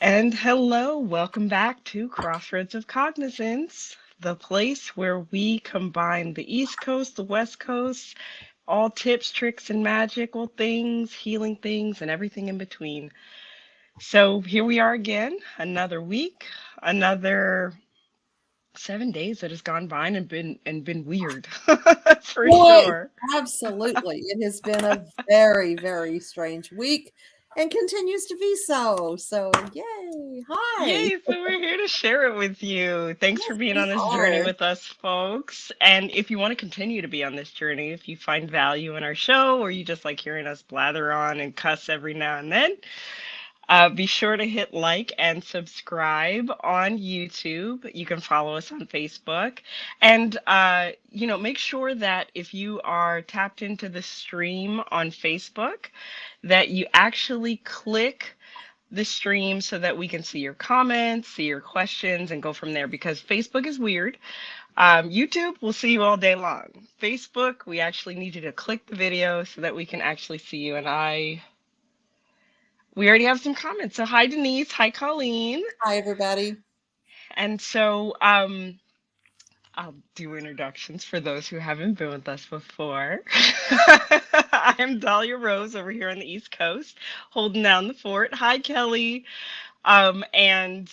And hello, welcome back to Crossroads of Cognizance, the place where we combine the East Coast, the West Coast, all tips, tricks, and magical things, healing things, and everything in between. So here we are again, another week, another 7 days that has gone by and been weird, for Boy, sure. absolutely. It has been a very, very strange week and continues to be so. So, yay. Hi. Yay, so we're here to share it with you. Thanks for Yes, being we on this journey are. with us, folks. And if you want to continue to be on this journey, if you find value in our show or you just like hearing us blather on and cuss every now and then, be sure to hit like and subscribe on YouTube. You can follow us on Facebook. And, make sure that if you are tapped into the stream on Facebook, that you actually click the stream so that we can see your comments, see your questions, and go from there because Facebook is weird. YouTube, we'll see you all day long. Facebook, we actually need you to click the video so that we can actually see you. We already have some comments. So, hi, Denise. Hi, Colleen. Hi, everybody. And so, I'll do introductions for those who haven't been with us before. I am Dahlia Rose over here on the East Coast, holding down the fort. Hi, Kelly. And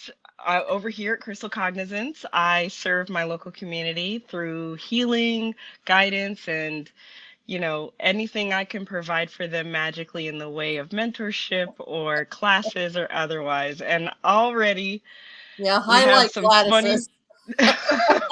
over here at Crystal Cognizance, I serve my local community through healing, guidance, and anything I can provide for them magically in the way of mentorship or classes or otherwise. And already Yeah, we have highlight some funny, Gladys's.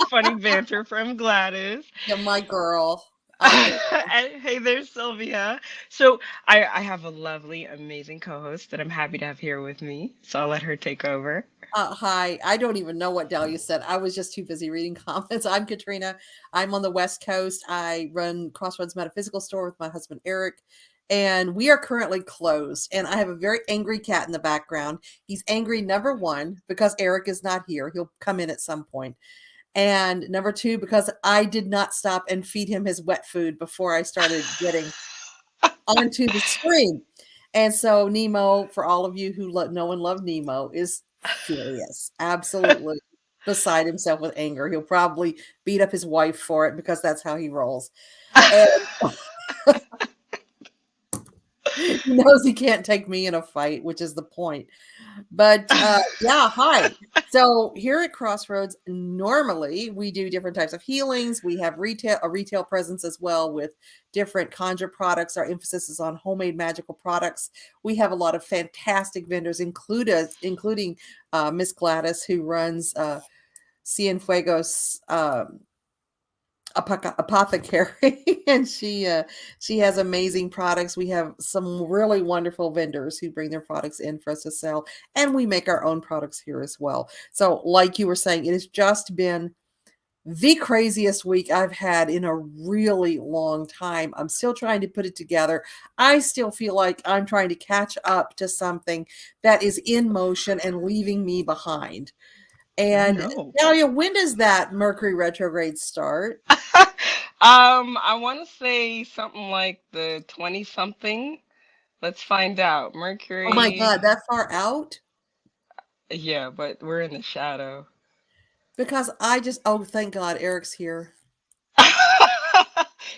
funny banter from Gladys. Yeah, my girl. I do. And hey there's Sylvia. So I have a lovely, amazing co-host that I'm happy to have here with me. So I'll let her take over. Hi. I don't even know what Dahlia said. I was just too busy reading comments. I'm Katrina. I'm on the West Coast. I run Crossroads Metaphysical Store with my husband, Eric, and we are currently closed. And I have a very angry cat in the background. He's angry, number one, because Eric is not here. He'll come in at some point. And number two, because I did not stop and feed him his wet food before I started getting onto the screen. And so Nemo, for all of you who know and love Nemo, is furious, absolutely beside himself with anger. He'll probably beat up his wife for it because that's how he rolls. And he knows he can't take me in a fight, which is the point. But yeah, hi. So here at Crossroads, normally we do different types of healings. We have a retail presence as well with different conjure products. Our emphasis is on homemade magical products. We have a lot of fantastic vendors, including Miss Gladys, who runs Cienfuegos apothecary, and she has amazing products. We have some really wonderful vendors who bring their products in for us to sell, and we make our own products here as well. So like you were saying, it has just been the craziest week I've had in a really long time. I'm still trying to put it together. I still feel like I'm trying to catch up to something that is in motion and leaving me behind. Oh And no. Dahlia, when does that Mercury retrograde start? I want to say something like the 20 something. Let's find out. Oh my Mercury. God, that far out? Yeah, but we're in the shadow. Because oh, thank God Eric's here. It,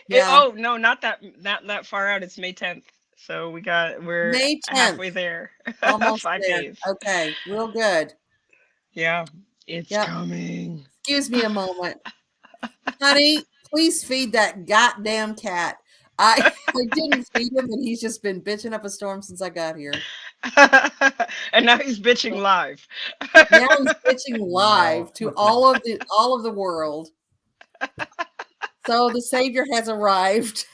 Yeah, oh no, not that far out. It's May 10th. So we're May 10th, halfway there. almost 5 days. there. Okay, real good. Yeah, it's Yep. coming. Excuse me a moment. Honey, please feed that goddamn cat. I didn't feed him, and he's just been bitching up a storm since I got here. And now he's bitching live. Now he's bitching Wow. live to all of the world. So the Savior has arrived,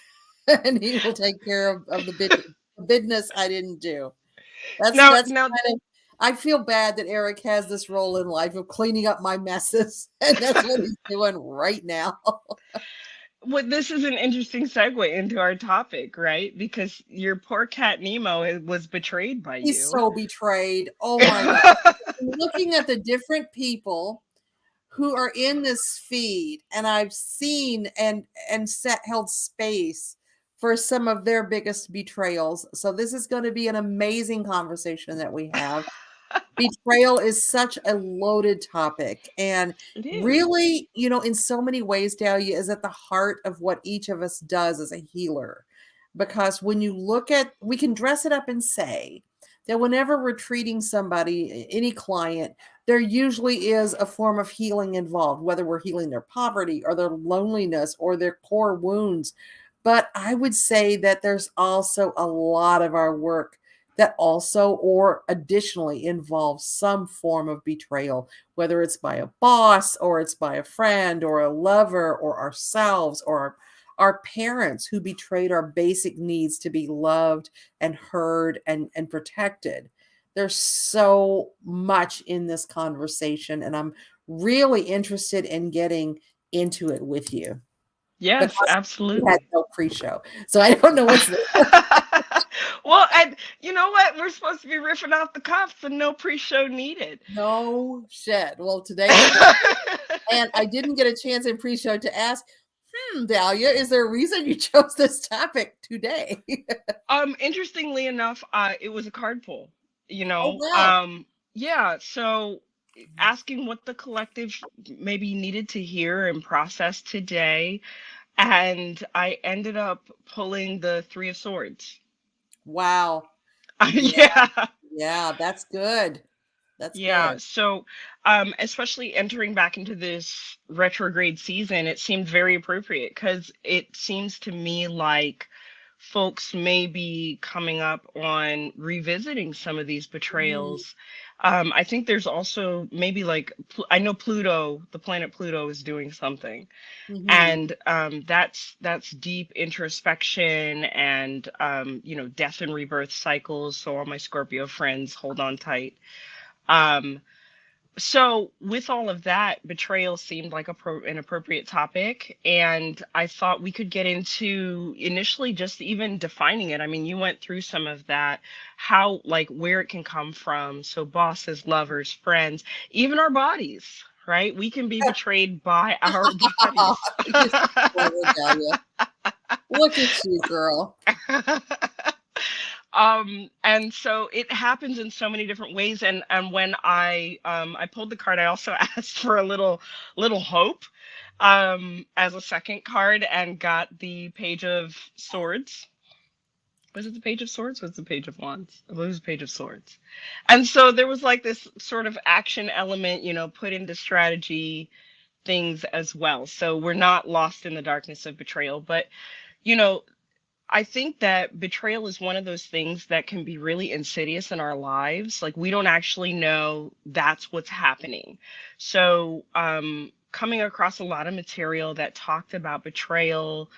and he will take care of the business I didn't do. Now, That's now, kind of, I feel bad that Eric has this role in life of cleaning up my messes, and that's what he's doing right now. this is an interesting segue into our topic, right? Because your poor cat Nemo was betrayed by He's you. so betrayed. Oh my God. Looking at the different people who are in this feed, and I've seen and held space for some of their biggest betrayals. So this is going to be an amazing conversation that we have. Betrayal is such a loaded topic, and It is. really, in so many ways, Dahlia, is at the heart of what each of us does as a healer. Because when you look at, we can dress it up and say that whenever we're treating somebody, any client, there usually is a form of healing involved, whether we're healing their poverty or their loneliness or their core wounds. But I would say that there's also a lot of our work that also or additionally involves some form of betrayal, whether it's by a boss or it's by a friend or a lover or ourselves or our parents who betrayed our basic needs to be loved and heard and protected. There's so much in this conversation, and I'm really interested in getting into it with you Yes, because we had absolutely. no pre-show. So I don't know what's Well, and you know what? We're supposed to be riffing off the cuffs and no pre-show needed. no shit. Well, today is, and I didn't get a chance in pre-show to ask, Dahlia, is there a reason you chose this topic today? Interestingly enough, it was a card pull, you Oh know. wow. Yeah, so asking what the collective maybe needed to hear and process today, and I ended up pulling the Three of Swords. Wow. Yeah, Yeah. yeah, that's good. That's Yeah, good. so especially entering back into this retrograde season, it seemed very appropriate because it seems to me like folks may be coming up on revisiting some of these Mm, betrayals. I think there's also maybe like I know Pluto, the planet Pluto, is doing something, mhm, and that's deep introspection and death and rebirth cycles. So all my Scorpio friends, hold on tight. Um, so with all of that, betrayal seemed like an appropriate topic, and I thought we could get into initially just even defining it. I mean, you went through some of that, how like where it can come from. So bosses, lovers, friends, even our bodies, right? We can be betrayed by our bodies. you're so clever, Dahlia. Look at you, girl. And so it happens in so many different ways, and when I pulled the card, I also asked for a little hope as a second card, and got the Page of Swords. Was it the Page of Swords? Was it the Page of Wands? It was the Page of Swords. And so there was like this sort of action element, put into strategy things as well. So we're not lost in the darkness of betrayal, but you know I think that betrayal is one of those things that can be really insidious in our lives. Like we don't actually know that's what's happening. So, coming across a lot of material that talked about betrayal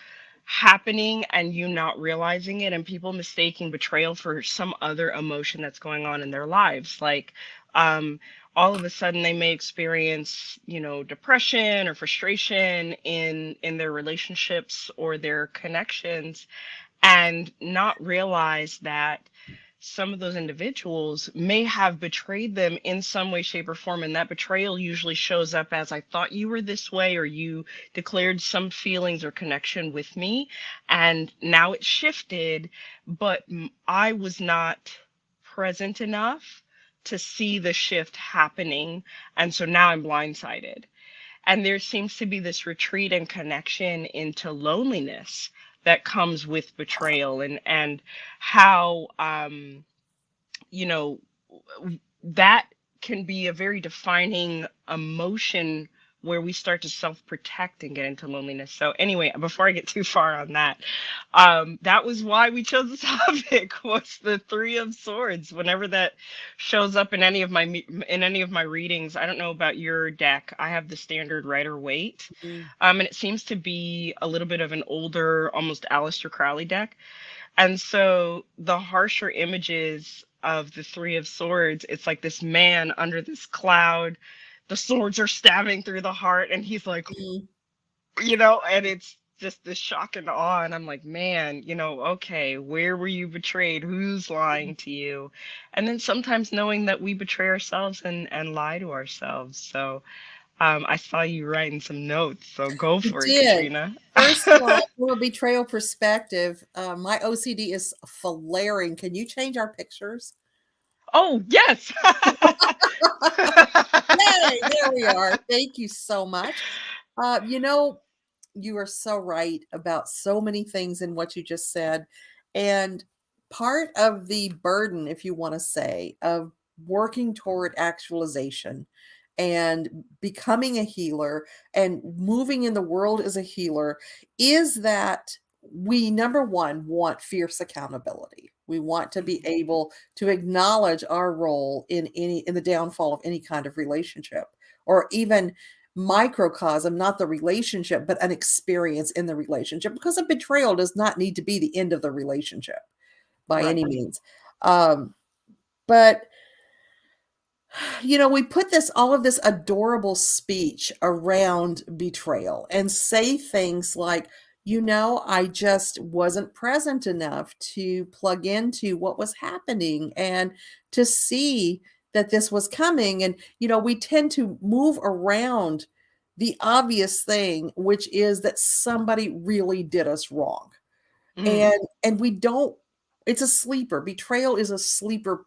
happening and you not realizing it, and people mistaking betrayal for some other emotion that's going on in their lives. Like, um, all of a sudden they may experience, depression or frustration in their relationships or their connections, and not realize that some of those individuals may have betrayed them in some way, shape, or form. And that betrayal usually shows up as, I thought you were this way, or you declared some feelings or connection with me, and now it's shifted, but I was not present enough to see the shift happening. And so now I'm blindsided. And there seems to be this retreat and connection into loneliness that comes with betrayal, and how you know that can be a very defining emotion where we start to self-protect and get into loneliness. So anyway, before I get too far on that, that was why we chose the topic, was the Three of Swords. Whenever that shows up in any of my readings, I don't know about your deck, I have the standard Rider Waite, Mm, and it seems to be a little bit of an older, almost Aleister Crowley deck. And so the harsher images of the Three of Swords, it's like this man under this cloud. The swords are stabbing through the heart, and he's like, mm. and it's just this shock and awe. And I'm like, man, okay, where were you betrayed? Who's lying to you? And then sometimes knowing that we betray ourselves and lie to ourselves. So I saw you writing some notes, so go I for it, did. Katrina. First of all, from a betrayal perspective, my OCD is flaring. Can you change our pictures? Oh, yes. Yay, there we are. Thank you so much. You know, you are so right about so many things in what you just said. And part of the burden, if you want to say, of working toward actualization and becoming a healer and moving in the world as a healer is that we, number one, want fierce accountability. We want to be Mhm. able to acknowledge our role in the downfall of any kind of relationship, or even microcosm, not the relationship, but an experience in the relationship, because a betrayal does not need to be the end of the relationship by any Right. means. Um, but we put this all of this adorable speech around betrayal and say things like, I just wasn't present enough to plug into what was happening and to see that this was coming. And, we tend to move around the obvious thing, which is that somebody really did us wrong. Mm. And we don't, it's a sleeper. Betrayal is a sleeper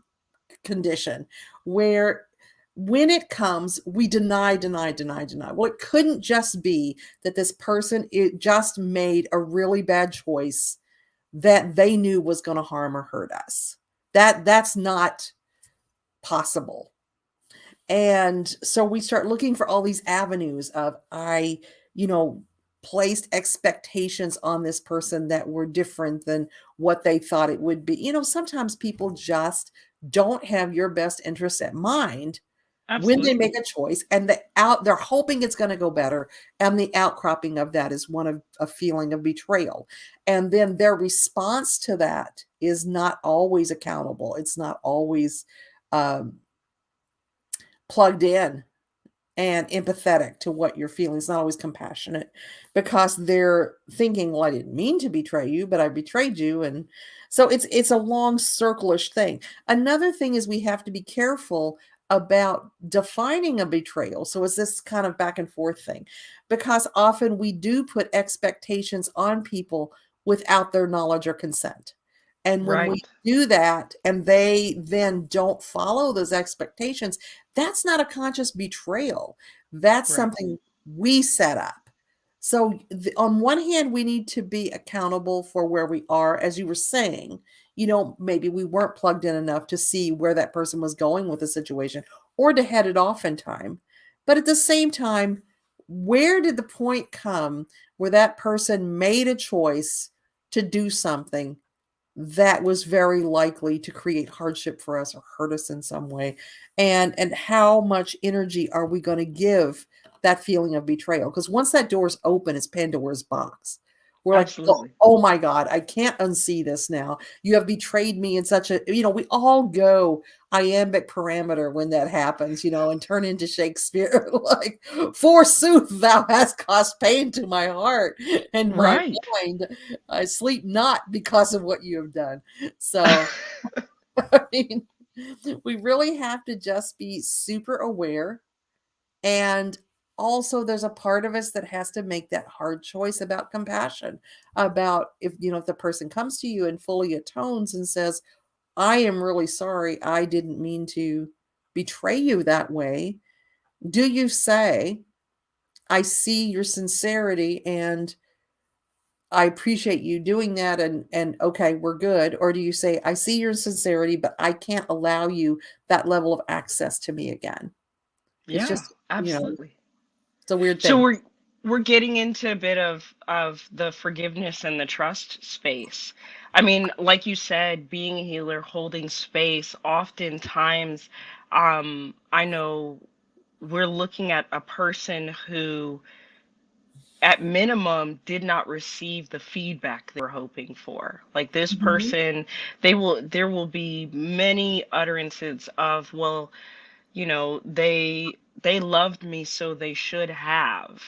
condition where when it comes, we deny, deny, deny, deny. Well, it couldn't just be that this person it just made a really bad choice that they knew was going to harm or hurt us. That's not possible. And so we start looking for all these avenues of you know, placed expectations on this person that were different than what they thought it would be. Sometimes people just don't have your best interests at mind when they Absolutely. make a choice, and they're hoping it's going to go better, and the outcropping of that is one of a feeling of betrayal. And then their response to that is not always accountable. It's not always um, plugged in and empathetic to what you're feeling. It's not always compassionate, because they're thinking, well, I didn't mean to betray you, but I betrayed you. And so it's a long circle-ish thing. Another thing is we have to be careful about defining a betrayal. So it's this kind of back and forth thing, because often we do put expectations on people without their knowledge or consent. And when we Right. do that and they then don't follow those expectations, that's not a conscious betrayal. That's Right. something we set up. So, on one hand, we need to be accountable for where we are, as you were saying. Maybe we weren't plugged in enough to see where that person was going with the situation or to head it off in time. But at the same time, where did the point come where that person made a choice to do something that was very likely to create hardship for us or hurt us in some way? And how much energy are we going to give that feeling of betrayal? Because once that door's open, it's Pandora's box. We're like, oh, Absolutely. oh my God, I can't unsee this now. You have betrayed me in such a, we all go iambic parameter when that happens, and turn into Shakespeare. Like, forsooth, thou hast caused pain to my heart and my Right. mind. I sleep not because of what you have done. So, I mean, we really have to just be super aware. And also, there's a part of us that has to make that hard choice about compassion, about if the person comes to you and fully atones and says, I am really sorry, I didn't mean to betray you that way. Do you say, I see your sincerity and I appreciate you doing that, and okay, we're good? Or do you say, I see your sincerity, but I can't allow you that level of access to me again? It's Yeah, just, absolutely. it's a weird So thing. we're getting into a bit of the forgiveness and the trust space. I mean, like you said, being a healer, holding space, oftentimes, I know we're looking at a person who, at minimum, did not receive the feedback they were hoping for. Like this Mhm. person, there will be many utterances of, well, they loved me, so they should have,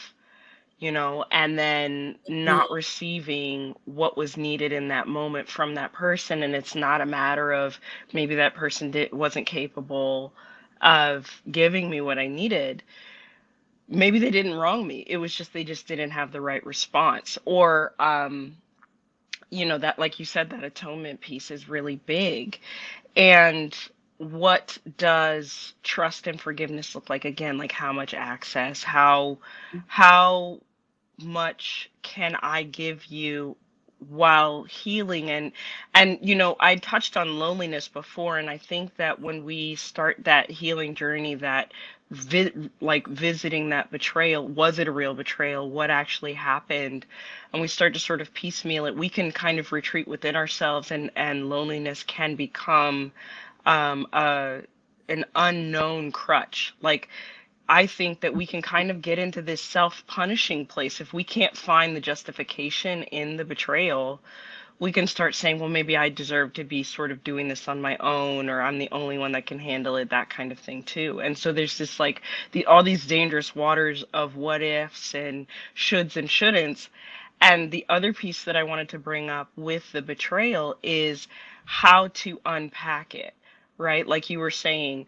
and then Mm, not receiving what was needed in that moment from that person. And it's not a matter of maybe that person wasn't capable of giving me what I needed. Maybe they didn't wrong me. It was just they just didn't have the right response. Or that, like you said, that atonement piece is really big. And what does trust and forgiveness look like? Again, like how much access, how much can I give you while healing? And I touched on loneliness before, and I think that when we start that healing journey, that like visiting that betrayal, was it a real betrayal, what actually happened, and we start to sort of piecemeal it, we can kind of retreat within ourselves, and loneliness can become um a an unknown crutch. Like, I think that we can kind of get into this self-punishing place if we can't find the justification in the betrayal. We can start saying, well, maybe I deserve to be sort of doing this on my own, or I'm the only one that can handle it, that kind of thing too. And so there's this, like, all these dangerous waters of what ifs and shoulds and shouldn'ts. And the other piece that I wanted to bring up with the betrayal is how to unpack it, right? Like you were saying,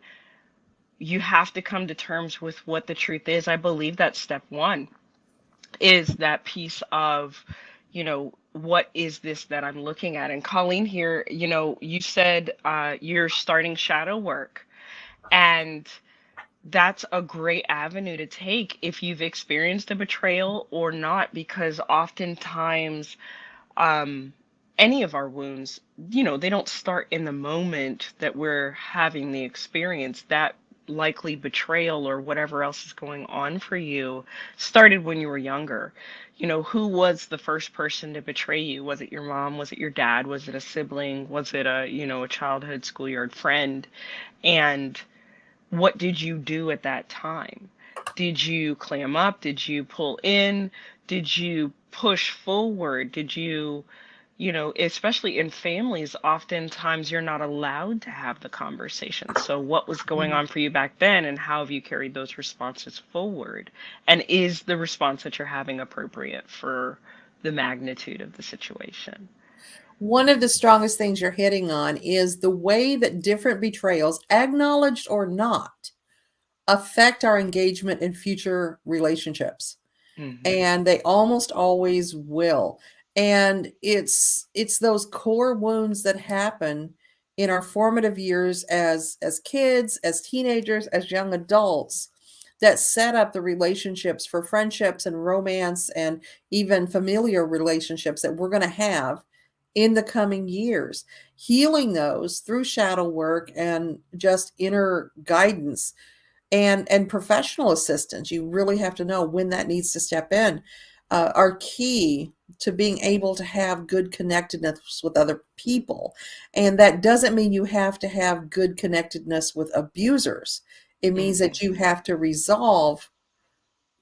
you have to come to terms with what the truth is. I believe that step one is that piece of, what is this that I'm looking at? And Colleen here, you said you're starting shadow work. And that's a great avenue to take if you've experienced a betrayal or not, because oftentimes, um, any of our wounds, they don't start in the moment that we're having the experience. That likely betrayal or whatever else is going on for you started when you were younger. Who was the first person to betray you? Was it your mom? Was it your dad? Was it a sibling? Was it a childhood schoolyard friend? And what did you do at that time? Did you clam up? Did you pull in? Did you push forward? Did you, especially in families, oftentimes you're not allowed to have the conversation. So, what was going Mhm. on for you back then, and how have you carried those responses forward? And is the response that you're having appropriate for the magnitude of the situation? One of the strongest things you're hitting on is the way that different betrayals, acknowledged or not, affect our engagement in future relationships. Hmm. And they almost always will. And it's those core wounds that happen in our formative years as kids, as teenagers, as young adults, that set up the relationships for friendships and romance and even familiar relationships that we're going to have in the coming years. Healing those through shadow work and just inner guidance and professional assistance. You really have to know when that needs to step in, are key to being able to have good connectedness with other people. And that doesn't mean you have to have good connectedness with abusers. It means Hmm. that you have to resolve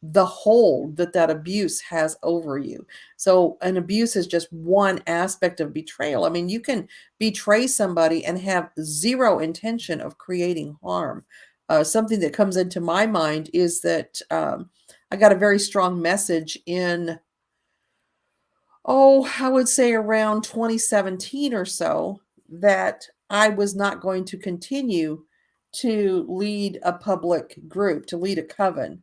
the hold that that abuse has over you. So an abuse is just one aspect of betrayal. I mean, you can betray somebody and have zero intention of creating harm. Something that comes into my mind is that I got a very strong message in, oh, I would say around 2017 or so, that I was not going to continue to lead a public group, to lead a coven.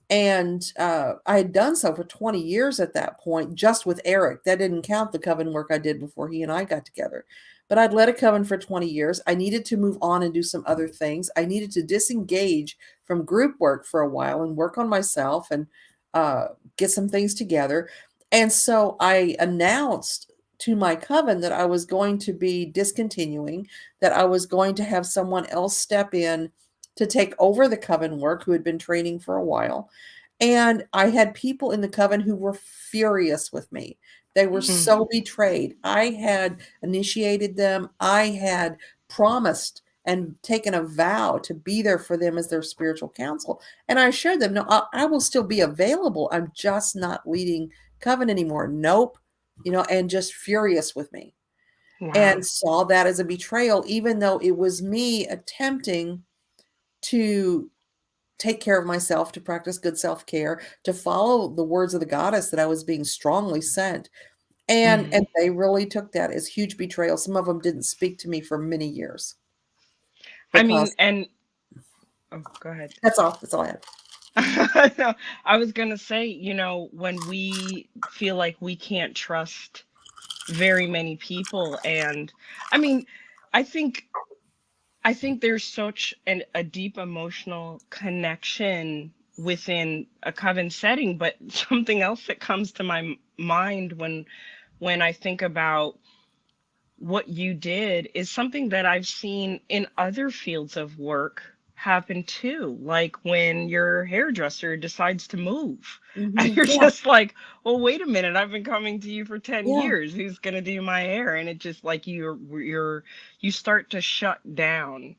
And I had done so for 20 years at that point, just with Eric. That didn't count the coven work I did before he and I got together. But I'd led a coven for 20 years. I needed to move on and do some other things. I needed to disengage from group work for a while and work on myself and uh, get some things together. And so I announced to my coven that I was going to be discontinuing, that I was going to have someone else step in to take over the coven work who had been training for a while. And I had people in the coven who were furious with me. They were Hmm. so betrayed. I had initiated them. I had promised and taken a vow to be there for them as their spiritual counsel. And I assured them, no, I will still be available. I'm just not leading coven anymore. Nope. And just furious with me. Wow. And saw that as a betrayal, even though it was me attempting to take care of myself, to practice good self-care, to follow the words of the goddess that I was being strongly sent. And Hmm. they really took that as huge betrayal. Some of them didn't speak to me for many years I mean, because and oh, go ahead. that's all. That's all I had. No, I was gonna say, when we feel like we can't trust very many people, and I mean, I think I think there's such a deep emotional connection within a coven setting, but something else that comes to my mind when I think about what you did is something that I've seen in other fields of work happen too. Like when your hairdresser decides to move, and you're Yeah, just like, well, wait a minute, I've been coming to you for 10 yeah. years. Who's going to do my hair? And it just like you start to shut down.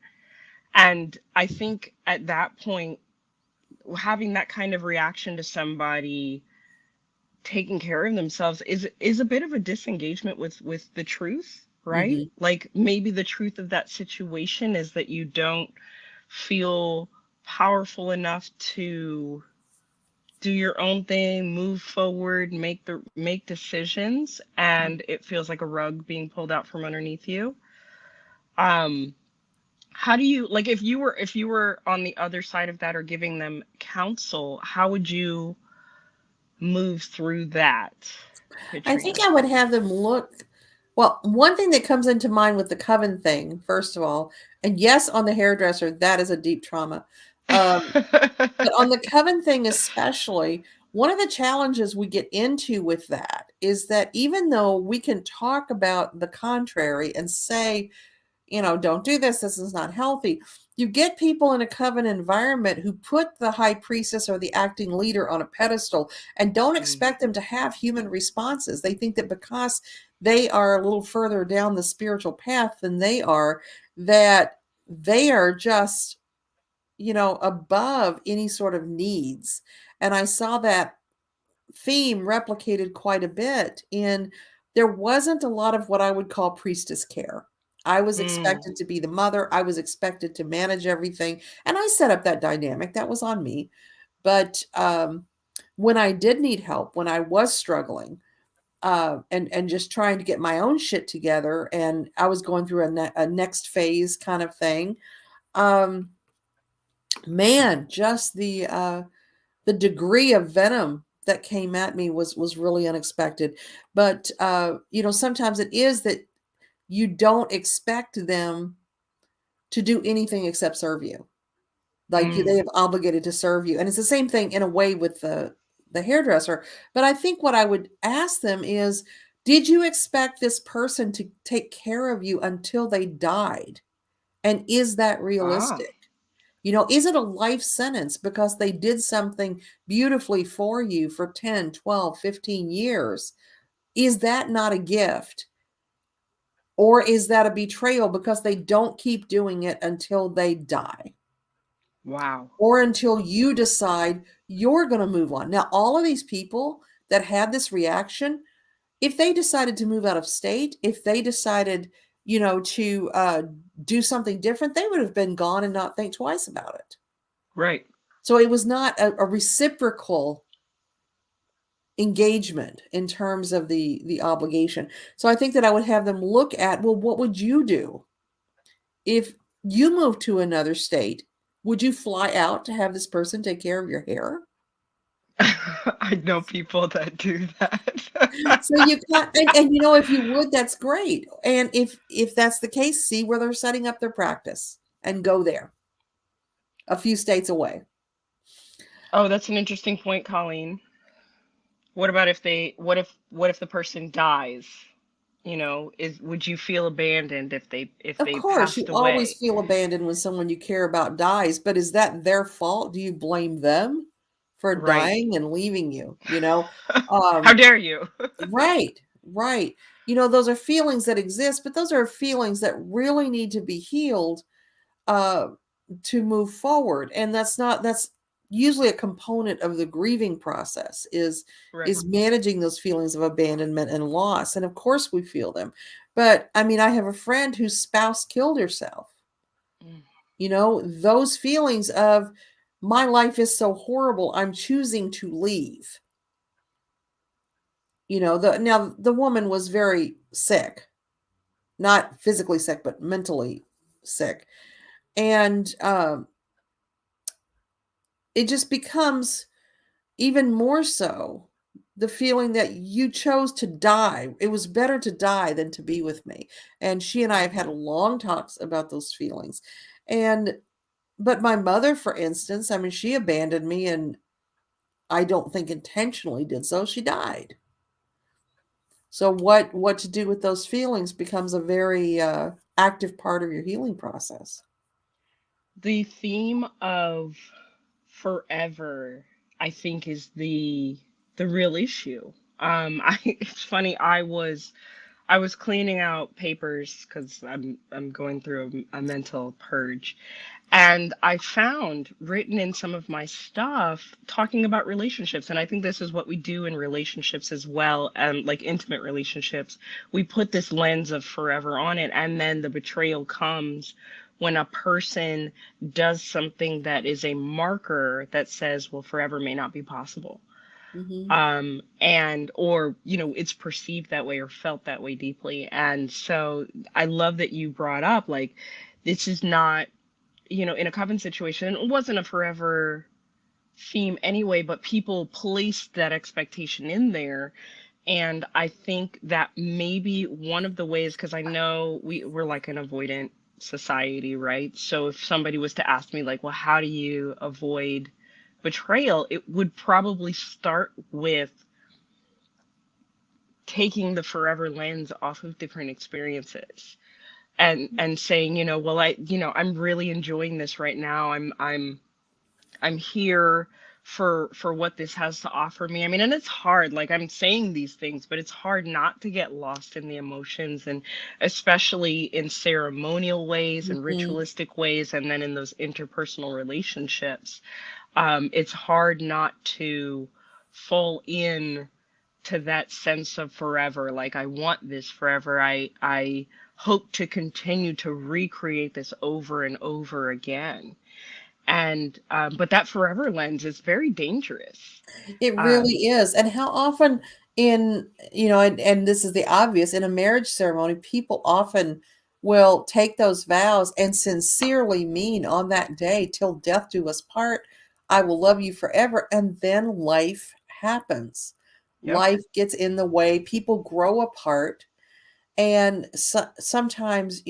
And I think at that point, having that kind of reaction to somebody taking care of themselves is a bit of a disengagement with the truth, right? Hmm. Like maybe the truth of that situation is that you don't feel powerful enough to do your own thing, move forward, make decisions, and it feels like a rug being pulled out from underneath you. um how do you, like, if you were on the other side of that or giving them counsel, how would you move through that, I think Katrina? I would have them look. Well, one thing that comes into mind with the coven thing, first of all, and yes, on the hairdresser, that is a deep trauma. Um, but on the coven thing, especially, one of the challenges we get into with that is that even though we can talk about the contrary and say, don't do this. This is not healthy. You get people in a coven environment who put the high priestess or the acting leader on a pedestal and don't Mm, expect them to have human responses. They think that because they are a little further down the spiritual path than they are, that they are just, above any sort of needs. And I saw that theme replicated quite a bit in there wasn't a lot of what I would call priestess care. I was mm. expected to be the mother. I was expected to manage everything. And I set up that dynamic. That was on me. But when I did need help, when I was struggling, and just trying to get my own shit together, and I was going through a next phase kind of thing. Um, man, just the degree of venom that came at me was really unexpected. But sometimes it is that you don't expect them to do anything except serve you. Like they Mm. have obligated to serve you, and it's the same thing in a way with the hairdresser. But I think what I would ask them is, did you expect this person to take care of you until they died? And is that Ah, realistic? Is it a life sentence because they did something beautifully for you for 10, 12, 15 years? Is that not a gift? Or is that a betrayal because they don't keep doing it until they die? wow. Or until you decide you're going to move on? Now, all of these people that had this reaction, if they decided to move out of state, if they decided, to do something different, they would have been gone and not think twice about it. Right. So it was not a reciprocal engagement in terms of the obligation. So I think that I would have them look at, well, what would you do if you moved to another state? Would you fly out to have this person take care of your hair? I know people that do that. So you got, and if you would, that's great. And if that's the case, see where they're setting up their practice and go there, a few states away. Oh, that's an interesting point, Colleen. What about if what if the person dies? Is would you feel abandoned if Of they course, you passed always away? feel abandoned when someone you care about dies, but is that their fault? Do you blame them for Right. dying and leaving you? How Um, dare you? right, right. Those are feelings that exist, but those are feelings that really need to be healed uh, to move forward. And that's usually a component of the grieving process Right. is managing those feelings of abandonment and loss. And of course we feel them. But I mean, I have a friend whose spouse killed herself. Mm. Those feelings of my life is so horrible, I'm choosing to leave. The woman was very sick, not physically sick, but mentally sick. And it just becomes even more so the feeling that you chose to die. It was better to die than to be with me. And she and I have had long talks about those feelings. And but my mother, for instance, I mean, she abandoned me, and I don't think intentionally did so. She died. So what to do with those feelings becomes a very active part of your healing process. The theme of forever, I think, is the real issue. It's funny. I was cleaning out papers because I'm going through a mental purge, and I found written in some of my stuff talking about relationships. And I think this is what we do in relationships as well, like intimate relationships. We put this lens of forever on it, and then the betrayal comes when a person does something that is a marker that says, well, forever may not be possible. Mm-hmm. And or it's perceived that way or felt that way deeply. And so I love that you brought up, like, this is not, in a coven situation, it wasn't a forever theme anyway, but people placed that expectation in there. And I think that maybe one of the ways, because I know we're like an avoidant society, right? So if somebody was to ask me, like, well, how do you avoid betrayal, it would probably start with taking the forever lens off of different experiences, and saying, well, I'm really enjoying this right now. I'm here for what this has to offer me. I mean, and it's hard, like, I'm saying these things, but it's hard not to get lost in the emotions, and especially in ceremonial ways and Mm-hmm. ritualistic ways, and then in those interpersonal relationships. It's hard not to fall in to that sense of forever. Like, I want this forever. I hope to continue to recreate this over and over again. And but that forever lens is very dangerous. It Um, really is. And how often in, and this is the obvious, in a marriage ceremony, people often will take those vows and sincerely mean on that day, till death do us part, I will love you forever. And then life happens. yep. Life gets in the way, people grow apart. And sometimes,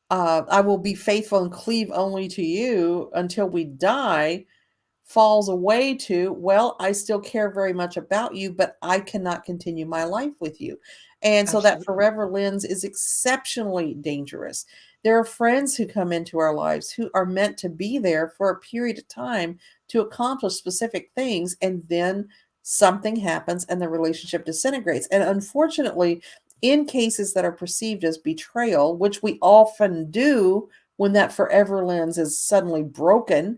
I will be faithful and cleave only to you until we die, falls away to, well, I still care very much about you, but I cannot continue my life with you. And so that Absolutely. forever lens is exceptionally dangerous. There are friends who come into our lives who are meant to be there for a period of time to accomplish specific things, and then something happens and the relationship disintegrates. And unfortunately, in cases that are perceived as betrayal, which we often do when that forever lens is suddenly broken,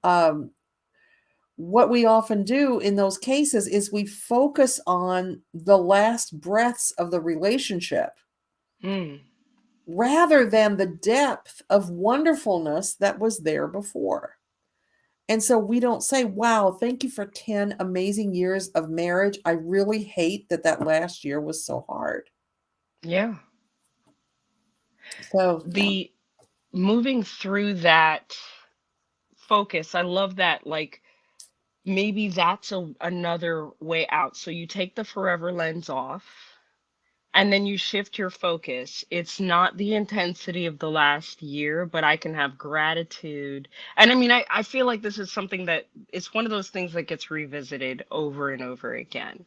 um, what we often do in those cases is we focus on the last breaths of the relationship Mm, rather than the depth of wonderfulness that was there before. And so we don't say, wow, thank you for 10 amazing years of marriage. I really hate that that last year was so hard. yeah. So, yeah. The moving through that focus, I love that. Like, maybe that's another way out. So you take the forever lens off, and then you shift your focus. It's not the intensity of the last year, but I can have gratitude. And I mean, I feel like this is something that it's one of those things that gets revisited over and over again.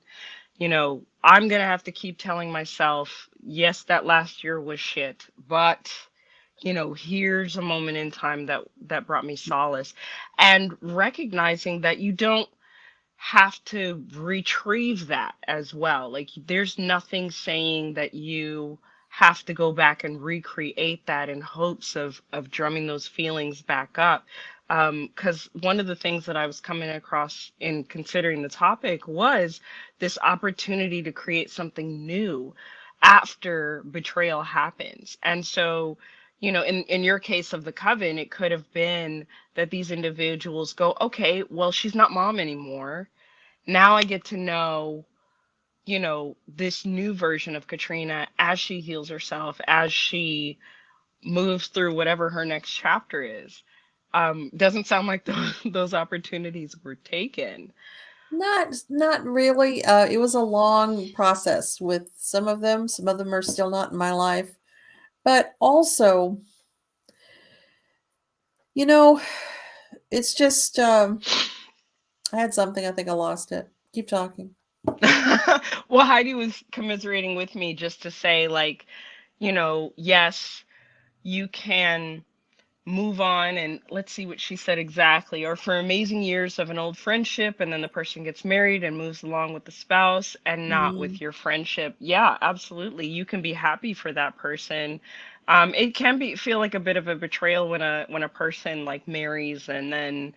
I'm going to have to keep telling myself, yes, that last year was shit, but here's a moment in time that brought me solace. And recognizing that you don't have to retrieve that as well. Like, there's nothing saying that you have to go back and recreate that in hopes of drumming those feelings back up. Because one of the things that I was coming across in considering the topic was this opportunity to create something new after betrayal happens. And so, in your case of the coven, it could have been that these individuals go, okay, well, she's not mom anymore. Now I get to know, this new version of Katrina as she heals herself, as she moves through whatever her next chapter is. Doesn't sound like those opportunities were taken. Not really. It was a long process with some of them. Some of them are still not in my life. But also, you know, it's just I had something, I think I lost it. Keep talking. Well, Heidi was commiserating with me just to say, like, yes, you can move on, and let's see what she said exactly, or for amazing years of an old friendship and then the person gets married and moves along with the spouse and not Mm, with your friendship. Yeah, absolutely, you can be happy for that person. It can be feel like a bit of a betrayal when a person like marries and then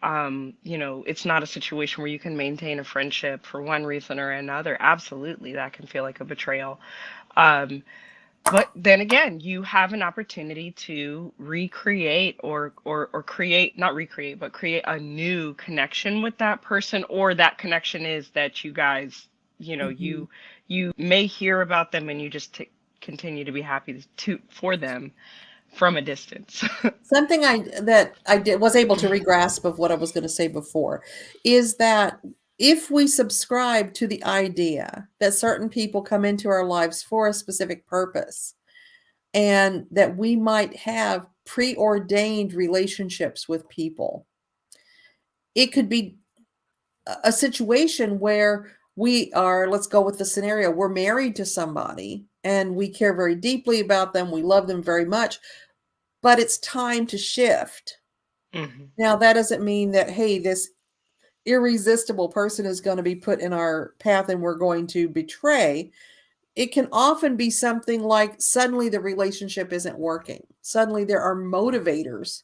it's not a situation where you can maintain a friendship for one reason or another. Absolutely, that can feel like a betrayal. um, but then again, you have an opportunity to recreate or create, not recreate, but create a new connection with that person, or that connection is that you guys, mhm. you may hear about them and you just continue to be happy for them from a distance. Something that I did was able to regrasp of what I was going to say before is that if we subscribe to the idea that certain people come into our lives for a specific purpose and that we might have preordained relationships with people, it could be a situation where we are, let's go with the scenario, we're married to somebody and we care very deeply about them, we love them very much, but it's time to shift. Hmm. Now, that doesn't mean that, hey, this irresistible person is going to be put in our path and we're going to betray. It can often be something like suddenly the relationship isn't working. Suddenly there are motivators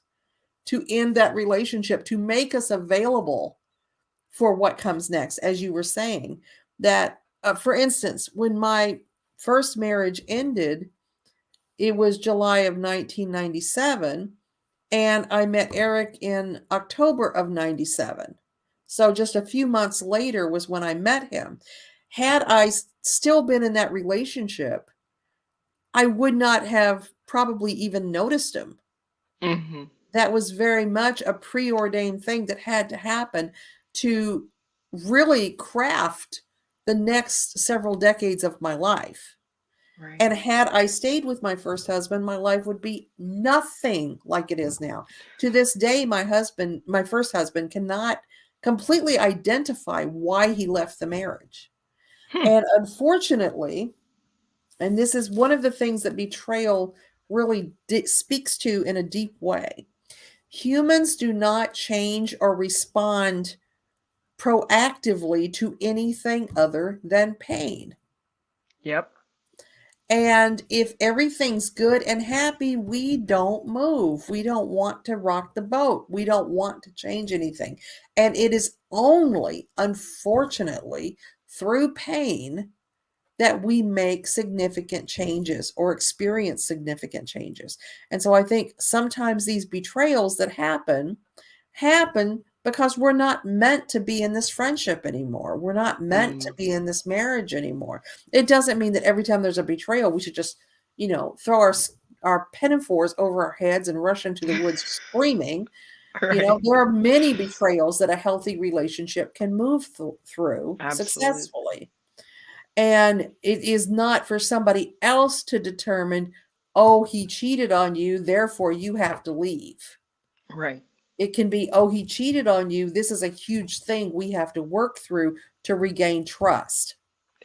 to end that relationship, to make us available for what comes next, as you were saying. That, for instance, when my first marriage ended, it was July of 1997, and I met Eric in October of 97. So just a few months later was when I met him. Had I still been in that relationship, I would not have probably even noticed him. Hmm. That was very much a preordained thing that had to happen to really craft the next several decades of my life. Right. And had I stayed with my first husband, my life would be nothing like it is now. To this day, my first husband, cannot completely identify why he left the marriage. Hmm. And unfortunately, and this is one of the things that betrayal really speaks to in a deep way, humans do not change or respond proactively to anything other than pain. Yep. And if everything's good and happy, we don't move. We don't want to rock the boat. We don't want to change anything. And it is only, unfortunately, through pain that we make significant changes or experience significant changes. And so I think sometimes these betrayals that happen because we're not meant to be in this friendship anymore. We're not meant to Mm. be in this marriage anymore. It doesn't mean that every time there's a betrayal, we should just, throw our pinafores over our heads and rush into the woods screaming. Right. There are many betrayals that a healthy relationship can move through Absolutely. successfully. And it is not for somebody else to determine, oh, he cheated on you, therefore you have to leave. Right. It can be, oh, he cheated on you. This is a huge thing we have to work through to regain trust.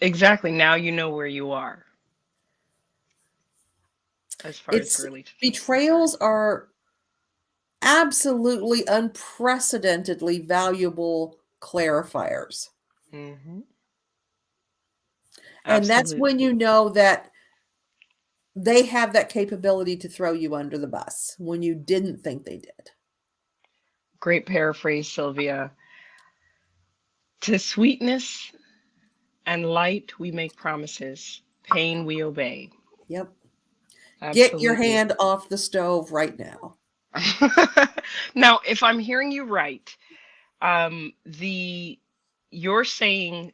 Exactly. Now you know where you are as far as the It's relationship's betrayals concerned. are absolutely unprecedentedly valuable clarifiers. Hmm. And that's when Absolutely. you know that they have that capability to throw you under the bus when you didn't think they did. Great paraphrase, Sylvia. To sweetness and light we make promises, pain we obey. Yep. Get your Absolutely. hand off the stove right now. Now, if I'm hearing you right, the you're saying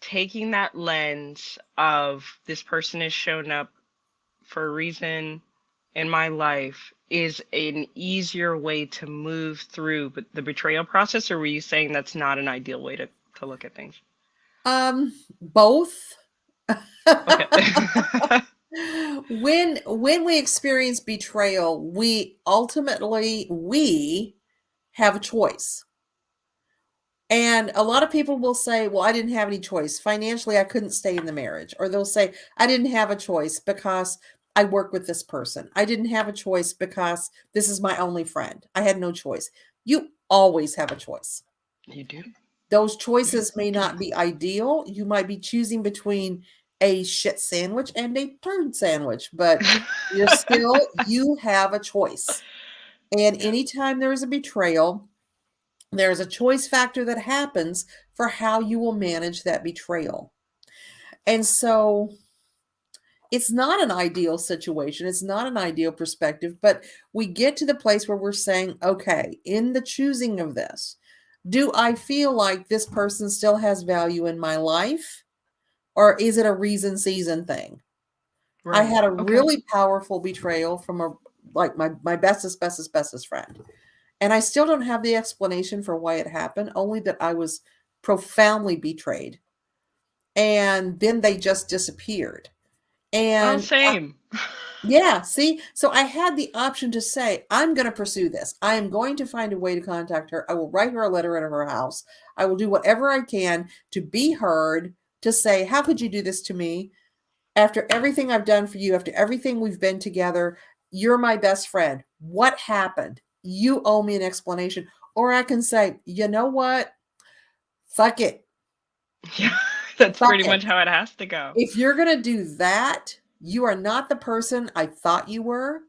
taking that lens of this person has shown up for a reason in my life is an easier way to move through the betrayal process, or were you saying that's not an ideal way to look at things? Both. Okay. When we experience betrayal, we have a choice. And a lot of people will say, well, I didn't have any choice. Financially, I couldn't stay in the marriage. Or they'll say, I didn't have a choice because I work with this person. I didn't have a choice because this is my only friend. I had no choice. You always have a choice. You do. Those choices may not be ideal. You might be choosing between a shit sandwich and a turd sandwich, but you have a choice. And Yeah. anytime there is a betrayal, there is a choice factor that happens for how you will manage that betrayal. And so it's not an ideal situation. It's not an ideal perspective, but we get to the place where we're saying, okay, in the choosing of this, do I feel like this person still has value in my life? Or is it a reason season thing? I Right. had a Okay. really powerful betrayal from my bestest friend. And I still don't have the explanation for why it happened, only that I was profoundly betrayed. And then they just disappeared. Oh, And same. yeah, see? So I had the option to say, I'm going to pursue this. I am going to find a way to contact her. I will write her a letter at her house. I will do whatever I can to be heard, to say, how could you do this to me? After everything I've done for you, after everything we've been together, you're my best friend. What happened? You owe me an explanation. Or I can say, you know what? Fuck it. Yeah, that's Fuck pretty it. much how it has to go. If you're going to do that, you are not the person I thought you were.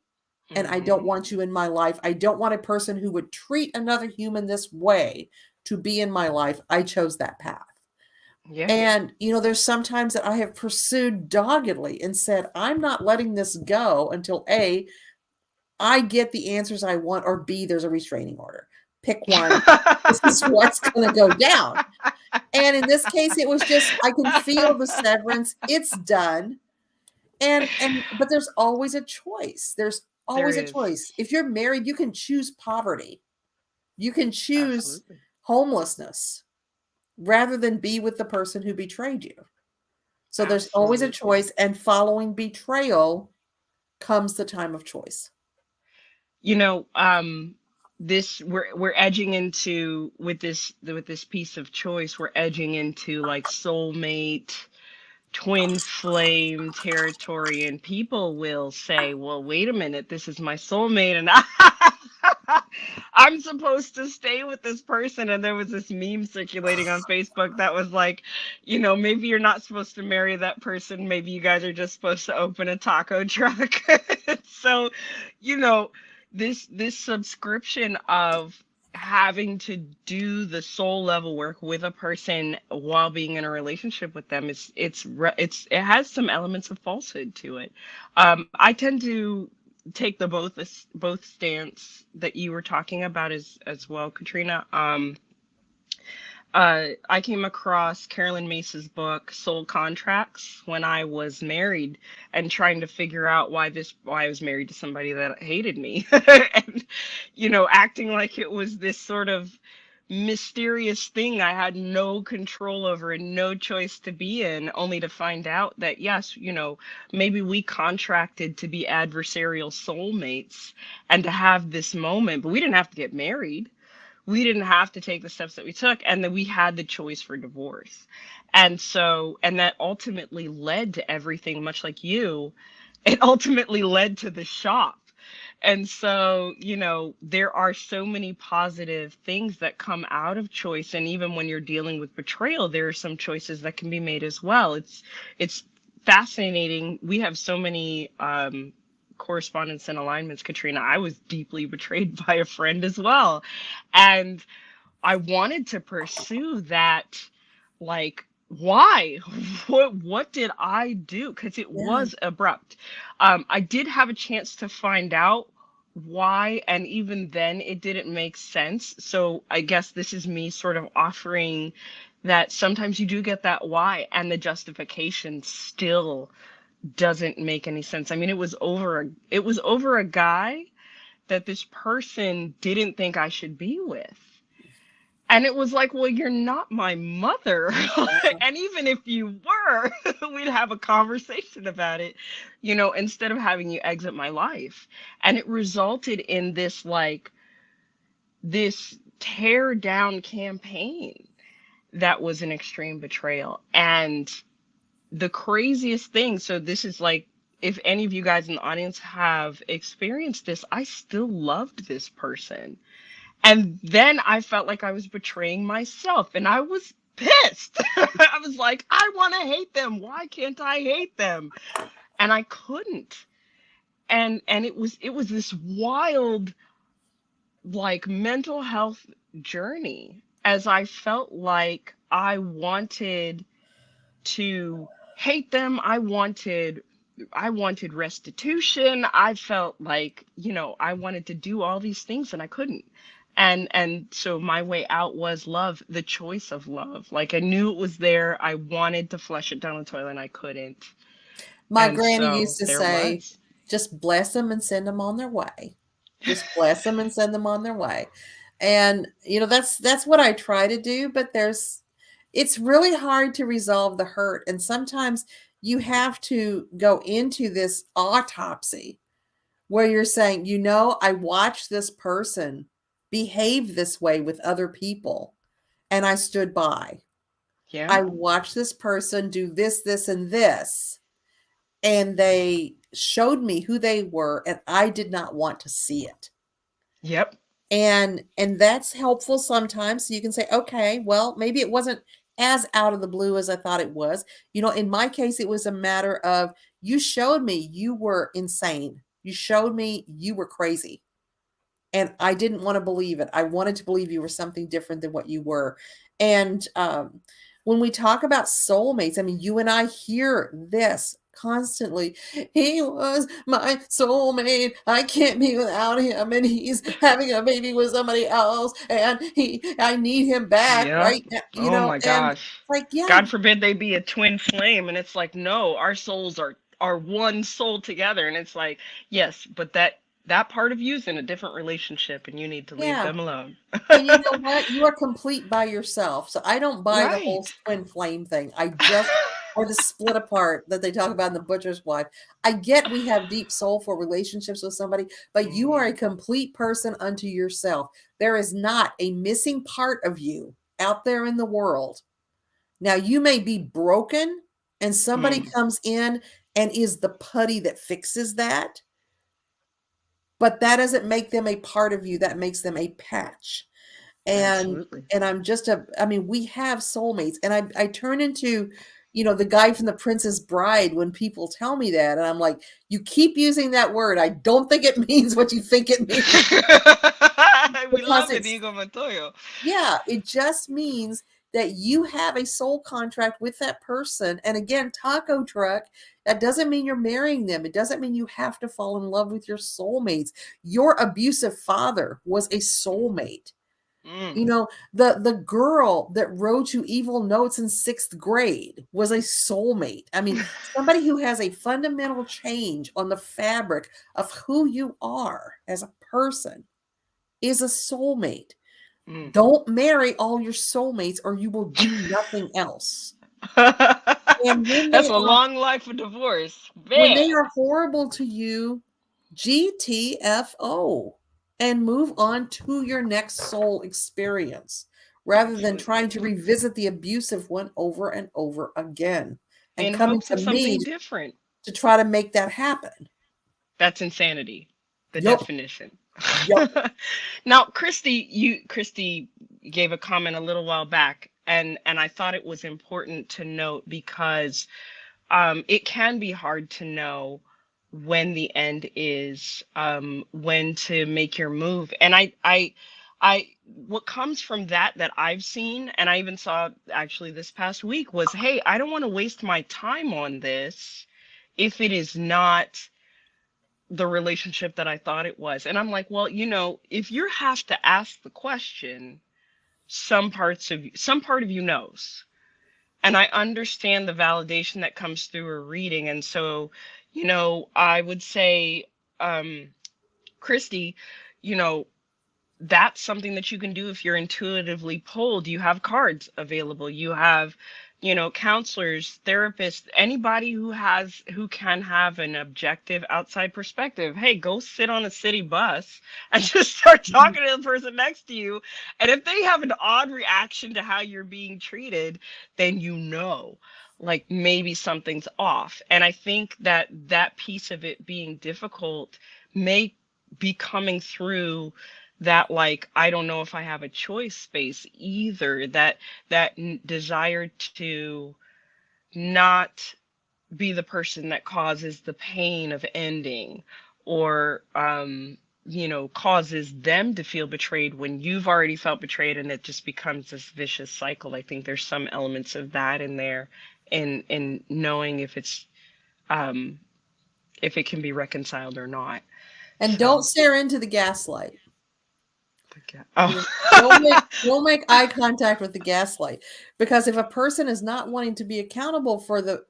And I don't Hmm. want you in my life. I don't want a person who would treat another human this way to be in my life. I chose that path. Yeah. And, there's sometimes that I have pursued doggedly and said, I'm not letting this go until A, I get the answers I want, or B, there's a restraining order. Pick one. This is what's going to go down. And in this case, it was just, I can feel the severance. It's done. But there's always a choice. There's There always a is. choice. If you're married, you can choose poverty. You can choose Absolutely. homelessness rather than be with the person who betrayed you. So there's always a Absolutely. choice, and following betrayal comes the time of choice. You know, this we're edging into with this piece of choice, we're edging into like soulmate, twin flame territory, and people will say, well, wait a minute, this is my soulmate, and I'm supposed to stay with this person. And there was this meme circulating on Facebook that was like, maybe you're not supposed to marry that person, maybe you guys are just supposed to open a taco truck. So, you know this subscription of having to do the soul level work with a person while being in a relationship with them, it has some elements of falsehood to it. I tend to take the both stance that you were talking about as well, Katrina. I came across Carolyn Mace's book Soul Contracts when I was married and trying to figure out why I was married to somebody that hated me. And acting like it was this sort of mysterious thing I had no control over and no choice to be in, only to find out that yes, maybe we contracted to be adversarial soulmates and to have this moment, but we didn't have to get married. We didn't have to take the steps that we took, and then we had the choice for divorce. And that ultimately led to everything, much like you. It ultimately led to the shop. And so, there are so many positive things that come out of choice. And even when you're dealing with betrayal, there are some choices that can be made as well. It's fascinating. We have so many correspondence and alignments, Katrina. I was deeply betrayed by a friend as well. And I wanted to pursue that, like, why? What did I do? Because it Yeah. was abrupt. I did have a chance to find out why, and even then it didn't make sense. So I guess this is me sort of offering that sometimes you do get that why, and the justification still doesn't make any sense. I mean, it was over a guy that this person didn't think I should be with. And it was like, well, you're not my mother. And even if you were, we'd have a conversation about it, instead of having you exit my life. And it resulted in this tear down campaign that was an extreme betrayal. And the craziest thing, so this is like, if any of you guys in the audience have experienced this, I still loved this person. And then I felt like I was betraying myself and I was pissed. I was like, I want to hate them. Why can't I hate them? And I couldn't. And it was this wild, like, mental health journey, as I felt like I wanted to hate them. I wanted restitution. I felt like, I wanted to do all these things and I couldn't. And so my way out was love, the choice of love. Like, I knew it was there. I wanted to flush it down the toilet and I couldn't. My And granny so used to there it say, was. just bless them and send them on their way. Just bless them and send them on their way. And that's what I try to do, but it's really hard to resolve the hurt, and sometimes you have to go into this autopsy where you're saying, I watched this person behave this way with other people and I stood by. Yeah. I watched this person do this, this, and this, and they showed me who they were, and I did not want to see it. Yep. And that's helpful sometimes. So you can say, okay, well, maybe it wasn't as out of the blue as I thought it was. In my case, it was a matter of, you showed me you were insane. You showed me you were crazy. And I didn't want to believe it. I wanted to believe you were something different than what you were. And when we talk about soulmates, I mean, you and I hear this constantly. He was my soulmate. I can't be without him. And he's having a baby with somebody else. And I need him back, Yep. right? Oh my And gosh. like, yeah, God forbid they be a twin flame. And it's like, no, our souls are one soul together. And it's like, yes, but that part of you is in a different relationship and you need to leave yeah. them alone. And you know what? You are complete by yourself. So I don't buy the whole Right. twin flame thing. Or the split apart that they talk about in The Butcher's Wife. I get we have deep soulful relationships with somebody, but you are Mhm. a complete person unto yourself. There is not a missing part of you out there in the world. Now, you may be broken and somebody Mm. comes in and is the putty that fixes that, but that doesn't make them a part of you. That makes them a patch. and Absolutely. and I mean, we have soulmates, and I turn into the guy from The Princess Bride when people tell me that, and I'm like, you keep using that word. I don't think it means what you think it means, We because love it, it's Ego Montoyo. yeah, it just means that you have a soul contract with that person. And again, taco truck, that doesn't mean you're marrying them. It doesn't mean you have to fall in love with your soulmates. Your abusive father was a soulmate. Mm. The girl that wrote you evil notes in 6th grade was a soulmate. I mean, somebody who has a fundamental change on the fabric of who you are as a person is a soulmate. Mm. Don't marry all your soulmates or you will do nothing else. And That's a long life of divorce. when they Man. are horrible to you, GTFO, and move on to your next soul experience rather than Absolutely. trying to revisit the abusive one over and over again and In coming hopes to of me something different. to try to make that happen. That's insanity. The Yup. definition. Yup. Now, Christy gave a comment a little while back, and I thought it was important to note because it can be hard to know when the end is, when to make your move. And I, what comes from that I've seen, and I even saw actually this past week, was, hey, I don't want to waste my time on this if it is not the relationship that I thought it was. And I'm like, well, if you have to ask the question, some part of you knows. And I understand the validation that comes through a reading. And so, I would say, um, Christy, you know, that's something that you can do if you're intuitively pulled. You have cards available. You have, counselors, therapists, anybody who can have an objective outside perspective. Hey, go sit on a city bus and just start talking to the person next to you. And if they have an odd reaction to how you're being treated, then like maybe something's off. And I think that that piece of it being difficult may be coming through that, like, I don't know if I have a choice space either, that desire to not be the person that causes the pain of ending, or causes them to feel betrayed when you've already felt betrayed, and it just becomes this vicious cycle. I think there's some elements of that in there, in knowing um if it can be reconciled or not. And don't So stare into the gaslight. oh. Don't make eye contact with the gaslight, because if a person is not wanting to be accountable for the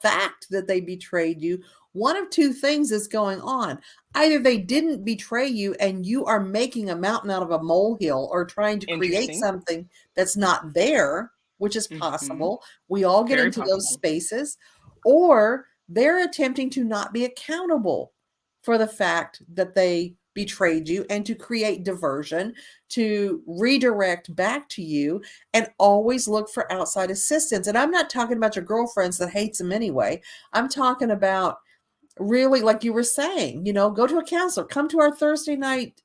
fact that they betrayed you, one of two things is going on. Either they didn't betray you and you are making a mountain out of a molehill, or trying to create Interesting. something that's not there, which is Hmm. possible. We all get Very into those possible. spaces. Or they're attempting to not be accountable for the fact that they betrayed you, and to create diversion, to redirect back to you, and always look for outside assistance. And I'm not talking about your girlfriends that hates them anyway. I'm talking about, really, like you were saying, go to a counselor, come to our Thursday night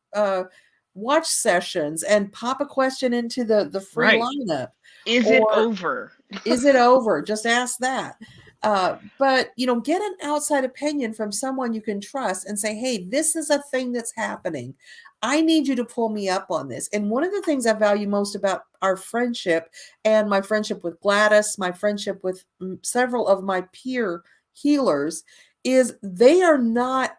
watch sessions, and pop a question into the free Right. lineup. Is it Or, over? is it over? Just ask that. But get an outside opinion from someone you can trust, and say, hey, this is a thing that's happening. I need you to pull me up on this. And one of the things I value most about our friendship, and my friendship with Gladys, my friendship with several of my peer healers, is they are not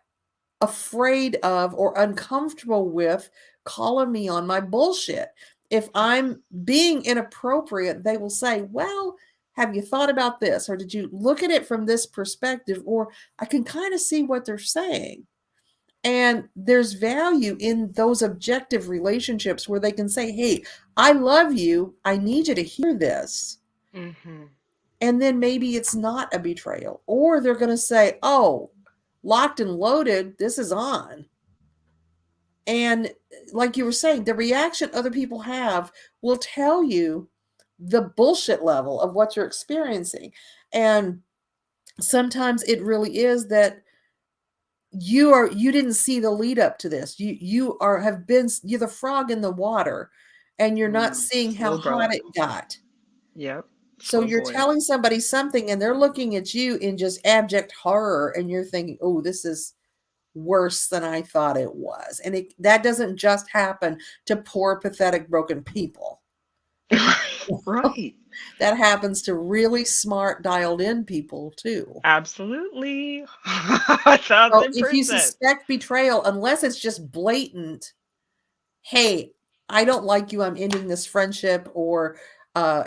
afraid of or uncomfortable with calling me on my bullshit. If I'm being inappropriate, they will say, well, have you thought about this? Or did you look at it from this perspective? Or I can kind of see what they're saying. And there's value in those objective relationships where they can say, hey, I love you. I need you to hear this. Hmm. And then maybe it's not a betrayal. Or they're going to say, oh, locked and loaded, this is on. And like you were saying, the reaction other people have will tell you the bullshit level of what you're experiencing. And sometimes it really is that you didn't see the lead up to this. You're the frog in the water, and you're not seeing how Slow hot boil. it got. Yep. So Slow you're boil. telling somebody something, and they're looking at you in just abject horror, and you're thinking, oh, this is worse than I thought it was. And that doesn't just happen to poor, pathetic, broken people. Right. That happens to really smart, dialed in people too. Absolutely. So if you 1000%. suspect betrayal, unless it's just blatant, hey, I don't like you, I'm ending this friendship, or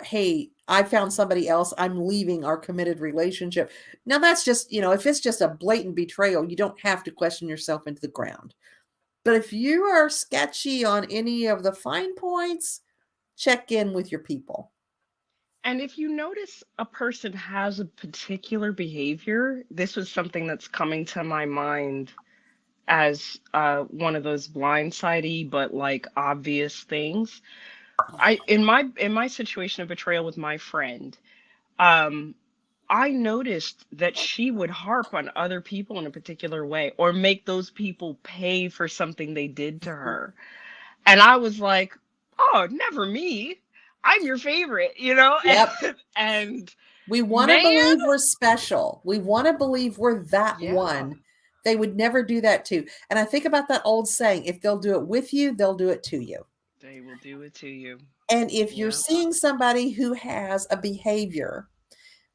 hey, I found somebody else, I'm leaving our committed relationship. Now that's just, if it's just a blatant betrayal, you don't have to question yourself into the ground. But if you are sketchy on any of the fine points, check in with your people. And if you notice a person has a particular behavior, this was something that's coming to my mind as one of those blindsidey but like obvious things. In my situation of betrayal with my friend, um, I noticed that she would harp on other people in a particular way, or make those people pay for something they did to her. And I was like, oh, never me. I'm your favorite, Yep. And We want to man, believe we're special. We want to believe we're that yeah, one. They would never do that to. And I think about that old saying, if they'll do it with you, they'll do it to you. they will do it to you. And if you're Yeah, seeing somebody who has a behavior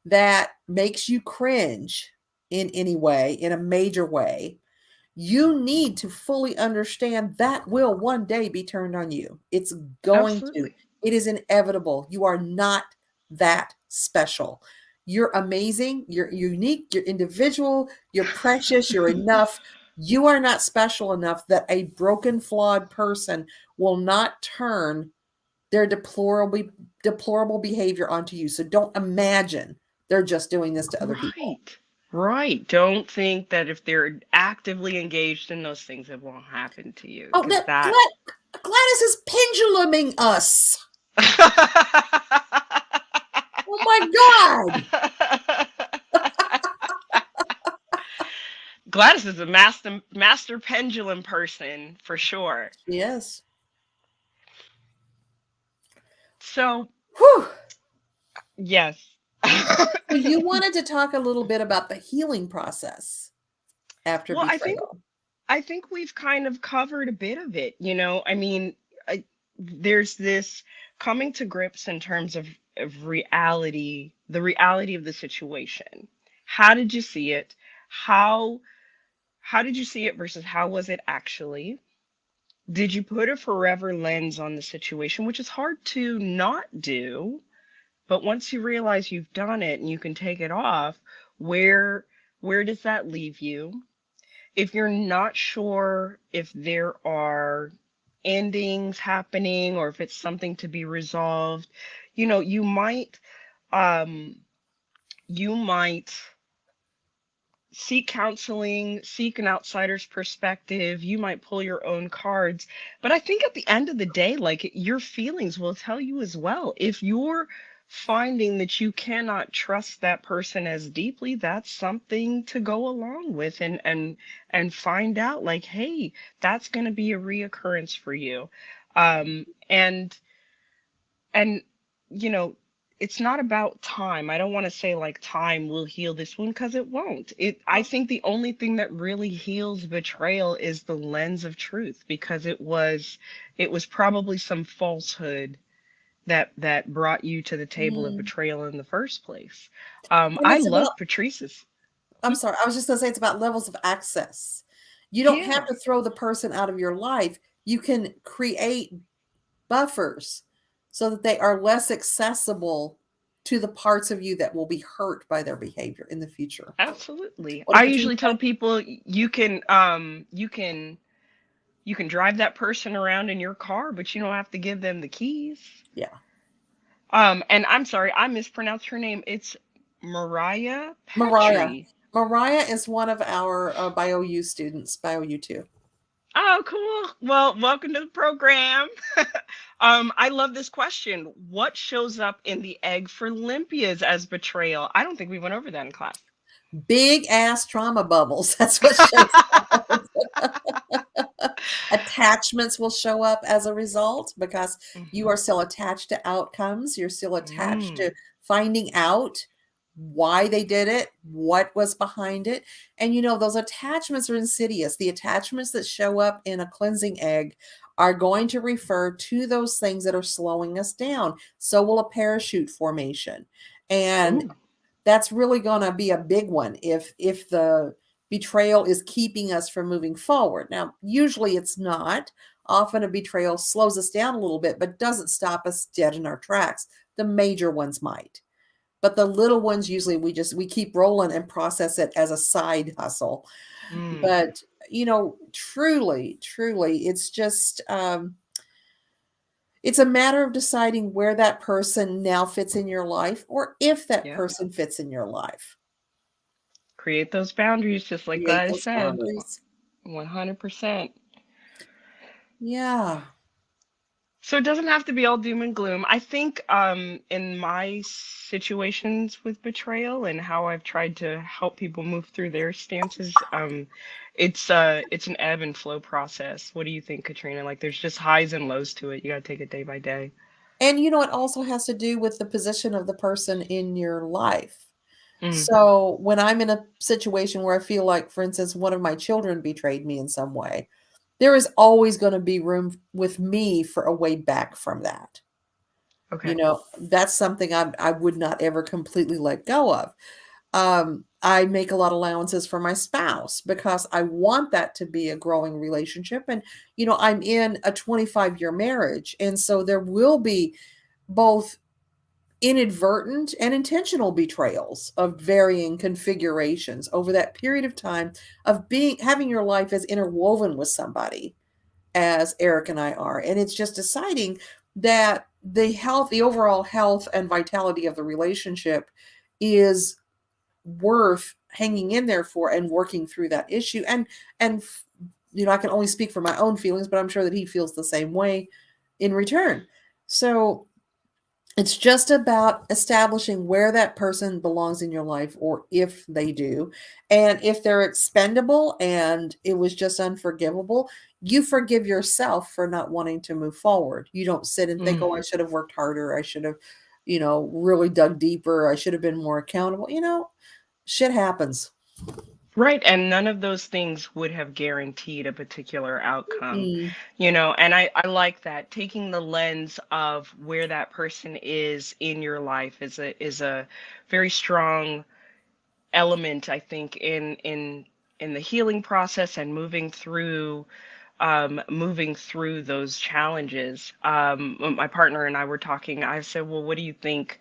that makes you cringe in any way, in a major way, you need to fully understand that will one day be turned on you. It's going to. absolutely. It is inevitable. You are not that special. You're amazing. You're unique. You're individual. You're precious. You're enough. You are not special enough that a broken, flawed person will not turn their deplorable behavior onto you. So don't imagine they're just doing this to other people. Right. Right. Don't think that if they're actively engaged in those things, it won't happen to you. Oh, Because that. Gladys is penduluming us. Oh my God. Gladys is a master pendulum person for sure. Yes. So, Whew. yes. So you wanted to talk a little bit about the healing process after Well, betrayal. I think we've kind of covered a bit of it, you know. I mean, there's this coming to grips in terms of reality, the reality of the situation. How did you see it? How how did you see it versus how was it actually? Did you put a forever lens on the situation, which is hard to not do, but once you realize you've done it and you can take it off, where where does that leave you? If you're not sure if there are endings happening or if it's something to be resolved, you know, um you might seek counseling, seek an outsider's perspective, you might pull your own cards. But I think at the end of the day, like your feelings will tell you as well. If you're finding that you cannot trust that person as deeply, that's something to go along with and find out like, hey, that's going to be a reoccurrence for you. And and you know, it's not about time. I don't want to say like time will heal this wound because it won't. I think the only thing that really heals betrayal is the lens of truth, because it was probably some falsehood that brought you to the table of Mm. betrayal in the first place. And I it's about, love Patrice's. I'm sorry, I was just going to say it's about levels of access. You don't have Yeah, to throw the person out of your life. You can create buffers so that they are less accessible to the parts of you that will be hurt by their behavior in the future. absolutely. What I did Katrina usually say? tell people you can drive that person around in your car, but you don't have to give them the keys. Yeah. And I'm sorry, I mispronounced her name. It's Mariah Mariah. Petrie. Mariah is one of our BioU students, BioU 2. Oh, cool. Well, welcome to the program. I love this question. What shows up in the egg for Olympias as betrayal? I don't think we went over that in class. Big ass trauma bubbles. That's what shows up. Attachments will show up as a result because you Hmm. are still attached to outcomes. You're still attached to Mm. finding out why they did it, what was behind it. And those attachments are insidious. The attachments that show up in a cleansing egg are going to refer to those things that are slowing us down. So will a parachute formation. And Ooh. that's really going to be a big one if the betrayal is keeping us from moving forward. Now, usually it's not. Often a betrayal slows us down a little bit, but doesn't stop us dead in our tracks. The major ones might. But the little ones, usually we keep rolling and process it as a side hustle. Mm. But truly, it's just it's a matter of deciding where that person now fits in your life, or if that Yep. person fits in your life. Create those boundaries, just like Create Gladys those said. boundaries. 100%. Yeah. So it doesn't have to be all doom and gloom. I think in my situations with betrayal and how I've tried to help people move through their stances, it's an ebb and flow process. What do you think, Katrina? Like there's just highs and lows to it. You got to take it day by day. And it also has to do with the position of the person in your life. Mm. So when I'm in a situation where I feel like, for instance, one of my children betrayed me in some way, there is always going to be room with me for a way back from that. Okay. That's something I would not ever completely let go of. I make a lot of allowances for my spouse because I want that to be a growing relationship. And, I'm in a 25-year marriage. And so there will be both inadvertent and intentional betrayals of varying configurations over that period of time of being having your life as interwoven with somebody as Eric and I are. And it's just deciding that the overall health and vitality of the relationship is worth hanging in there for and working through that issue. And I can only speak for my own feelings, but I'm sure that he feels the same way in return. So it's just about establishing where that person belongs in your life, or if they do. And if they're expendable and it was just unforgivable, you forgive yourself for not wanting to move forward. You don't sit and think, Mm. oh, I should have worked harder. I should have, really dug deeper. I should have been more accountable. Shit happens. Right, and none of those things would have guaranteed a particular outcome, Mm, and I like that. Taking the lens of where that person is in your life is a very strong element, I think, in the healing process and moving through those challenges. My partner and I were talking. I said, "Well, what do you think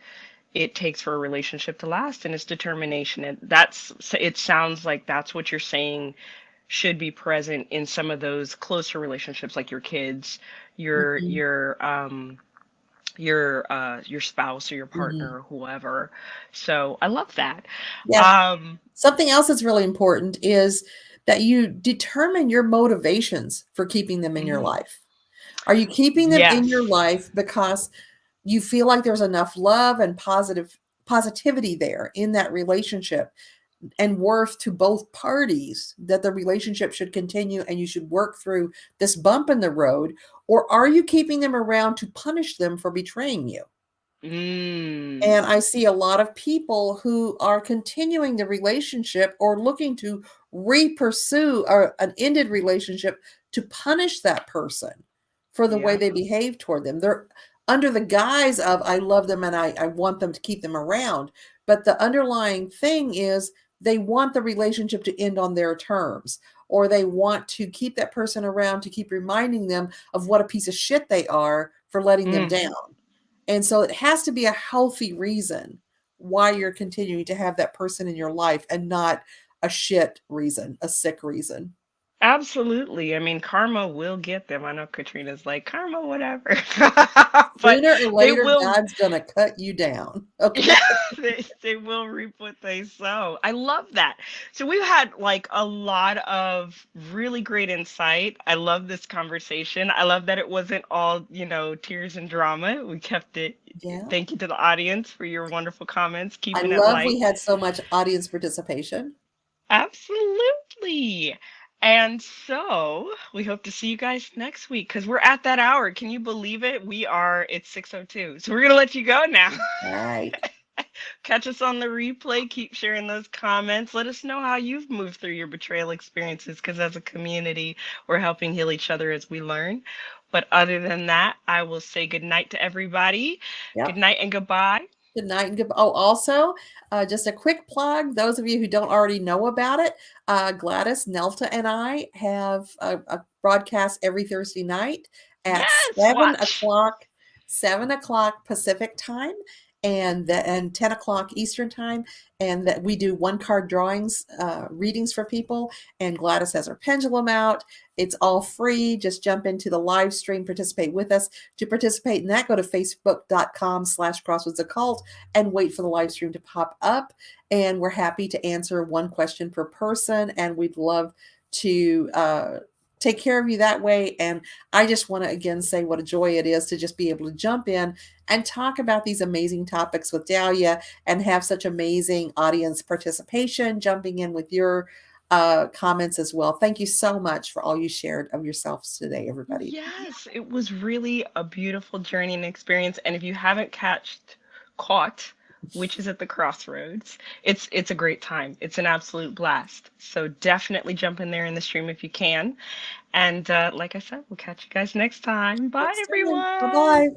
it takes for a relationship to last?" And it's determination. And it sounds like that's what you're saying should be present in some of those closer relationships, like your kids, your mhm, your um your spouse or your mhm. partner or whoever. So I love that. Yeah. um Something else that's really important is that you determine your motivations for keeping them in your mm, life. Are you keeping them in your yes. life because you feel like there's enough love and positivity there in that relationship and worth to both parties that the relationship should continue and you should work through this bump in the road? Or are you keeping them around to punish them for betraying you? And Mm. I see a lot of people who are continuing the relationship or looking to re-pursue an ended relationship to punish that person for the way Yeah. they behave toward them. They're under the guise of, I love them and I want them to keep them around. But the underlying thing is they want the relationship to end on their terms, or they want to keep that person around to keep reminding them of what a piece of shit they are for letting them Mm. down. And so it has to be a healthy reason why you're continuing to have that person in your life, and not a shit reason, a sick reason. Absolutely. I mean, karma will get them. I know Katrina's like, karma, whatever. But Sooner or they later, will, God's going to cut you down. yeah, Okay. they will reap what they sow. I love that. So we've had like a lot of really great insight. I love this conversation. I love that it wasn't all, tears and drama. We kept it. Yeah. Thank you to the audience for your wonderful comments, I keeping it love we light. had so much audience participation. Absolutely. And so we hope to see you guys next week because we're at that hour. Can you believe it? It's 6:02. So we're going to let you go now. All right. Catch us on the replay. Keep sharing those comments. Let us know how you've moved through your betrayal experiences because as a community, we're helping heal each other as we learn. But other than that, I will say good night to everybody. Good Yep. night and goodbye. Good night and good. Oh, also, just a quick plug. Those of you who don't already know about it, Gladys, Nelta, and I have a broadcast every Thursday night at Yes, watch. 7 o'clock Pacific time, and 10 o'clock Eastern time, and that we do one card drawings, readings for people. And Gladys has her pendulum out. It's all free. Just jump into the live stream, participate with us. To participate in that, go to facebook.com/crossroads occult and wait for the live stream to pop up. And we're happy to answer one question per person. And we'd love to take care of you that way. And I just want to again say what a joy it is to just be able to jump in and talk about these amazing topics with Dahlia and have such amazing audience participation, jumping in with your comments as well. Thank you so much for all you shared of yourselves today, everybody. Yes, it was really a beautiful journey and experience. And if you haven't caught, which is at the Crossroads, it's a great time. It's an absolute blast. So definitely jump in there in the stream if you can. And like I said, we'll catch you guys next time. Bye, Next time. Bye everyone. bye.